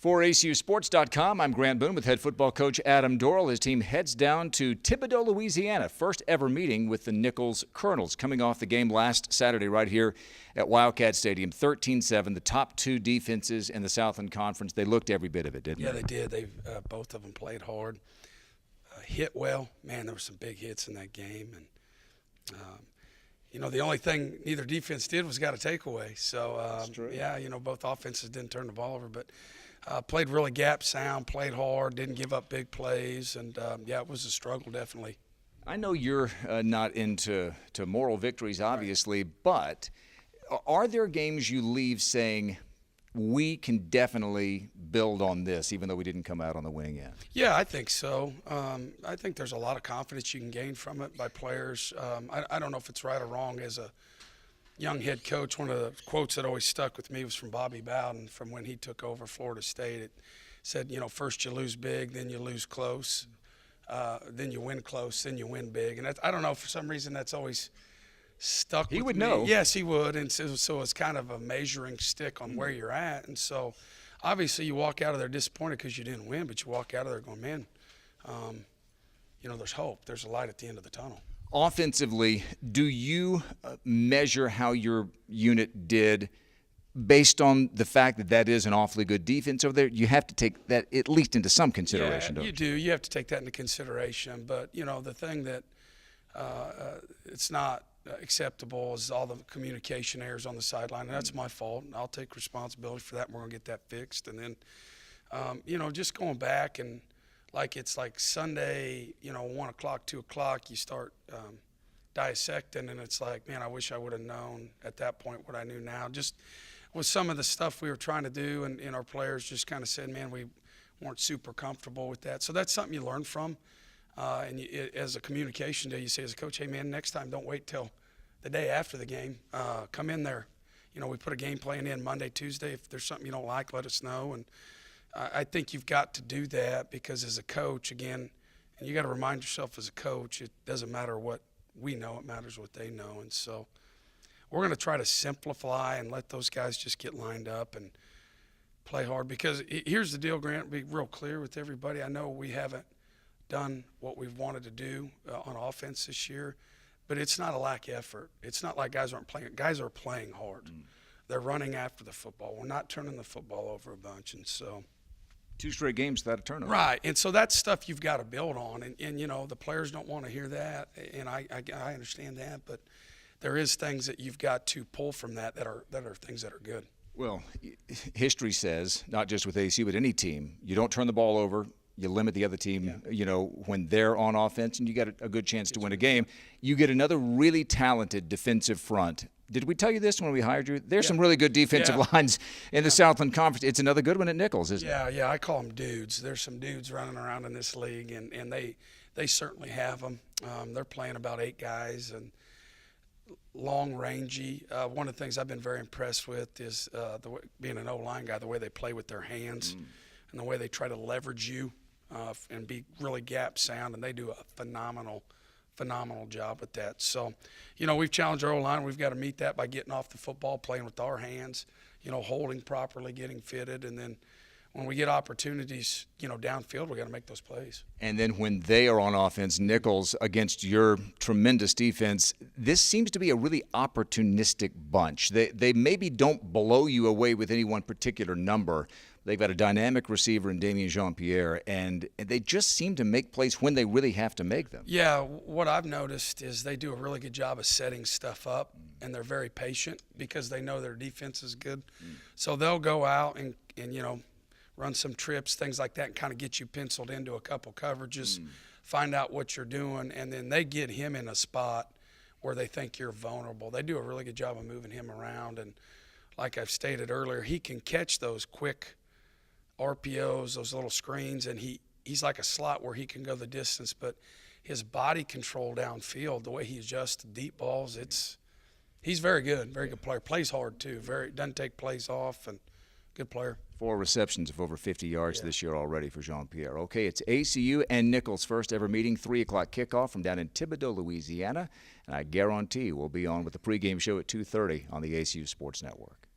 For ACUSports.com, I'm Grant Boone with head football coach Adam Dorrel. His team heads down to Thibodaux, Louisiana. First ever meeting with the Nicholls Colonels, coming off the game last Saturday right here at Wildcat Stadium. 13-7, the top two defenses in the Southland Conference. They looked every bit of it, didn't they? Yeah, they did. Both of them played hard, hit well. Man, there were some big hits in that game. And the only thing neither defense did was got a takeaway. So, yeah, both offenses didn't turn the ball over, but played really gap sound, played hard, didn't give up big plays, and, yeah, it was a struggle definitely. I know you're not into moral victories, obviously, but are there games you leave saying we can definitely build on this, even though we didn't come out on the winning end? Yeah, I think so. I think there's a lot of confidence you can gain from it by players. I don't know if it's right or wrong. As a young head coach, one of the quotes that always stuck with me was from Bobby Bowden from when he took over Florida State. It said, first you lose big, then you lose close, then you win close, then you win big. And I don't know, for some reason that's always stuck with me. He would know. Yes, he would. And so it's kind of a measuring stick on where you're at. And so obviously you walk out of there disappointed because you didn't win, but you walk out of there going, man, there's hope. There's a light at the end of the tunnel. Offensively, do you measure how your unit did based on the fact that that is an awfully good defense over there? You have to take that at least into some consideration, don't you? You do. You have to take that into consideration. But, the thing that it's not acceptable is all the communication errors on the sideline. And that's my fault. I'll take responsibility for that, and we're going to get that fixed. And then, just going back and it's like Sunday, 1 o'clock, 2 o'clock, you start dissecting, and it's like, man, I wish I would have known at that point what I knew now. Just with some of the stuff we were trying to do, and our players just kind of said, man, we weren't super comfortable with that. So that's something you learn from. And as a communication day, you say as a coach, hey, man, next time don't wait till the day after the game. Come in there. We put a game plan in Monday, Tuesday. If there's something you don't like, let us know. And I think you've got to do that because as a coach, again, and you got to remind yourself as a coach, it doesn't matter what we know, it matters what they know. And so we're going to try to simplify and let those guys just get lined up and play hard. Because here's the deal, Grant, be real clear with everybody. I know we haven't done what we've wanted to do on offense this year, but it's not a lack of effort. It's not like guys aren't playing. Guys are playing hard. They're running after the football. We're not turning the football over a bunch. And so 2 straight games without a turnover. Right, and so that's stuff you've got to build on, and the players don't want to hear that, and I understand that, but there is things that you've got to pull from that are things that are good. Well, history says, not just with ACU, but any team, you don't turn the ball over. You limit the other team, when they're on offense, and you got a good chance to win a game. You get another really talented defensive front. Did we tell you this when we hired you? There's some really good defensive lines in the Southland Conference. It's another good one at Nicholls, isn't it? Yeah, I call them dudes. There's some dudes running around in this league, and they certainly have them. They're playing about 8 guys and long rangy. One of the things I've been very impressed with is being an O-line guy, the way they play with their hands and the way they try to leverage you and be really gap sound, and they do a phenomenal job with that. So, we've challenged our O-line. We've got to meet that by getting off the football, playing with our hands, holding properly, getting fitted, and then when we get opportunities, downfield, we got to make those plays. And then when they are on offense, Nicholls against your tremendous defense, this seems to be a really opportunistic bunch. They maybe don't blow you away with any one particular number. They've got a dynamic receiver in Damien Jean-Pierre, and they just seem to make plays when they really have to make them. Yeah, what I've noticed is they do a really good job of setting stuff up, and they're very patient because they know their defense is good. So they'll go out and run some trips, things like that, and kind of get you penciled into a couple coverages, find out what you're doing, and then they get him in a spot where they think you're vulnerable. They do a really good job of moving him around, and like I've stated earlier, he can catch those quick RPOs, those little screens, and he's like a slot where he can go the distance, but his body control downfield, the way he adjusts deep balls, he's very good player. Plays hard too, doesn't take plays off, and good player. 4 receptions of over 50 yards this year already for Jean-Pierre. Okay, it's ACU and Nicholls' first ever meeting, 3 o'clock kickoff from down in Thibodaux, Louisiana, and I guarantee we'll be on with the pregame show at 2:30 on the ACU Sports Network.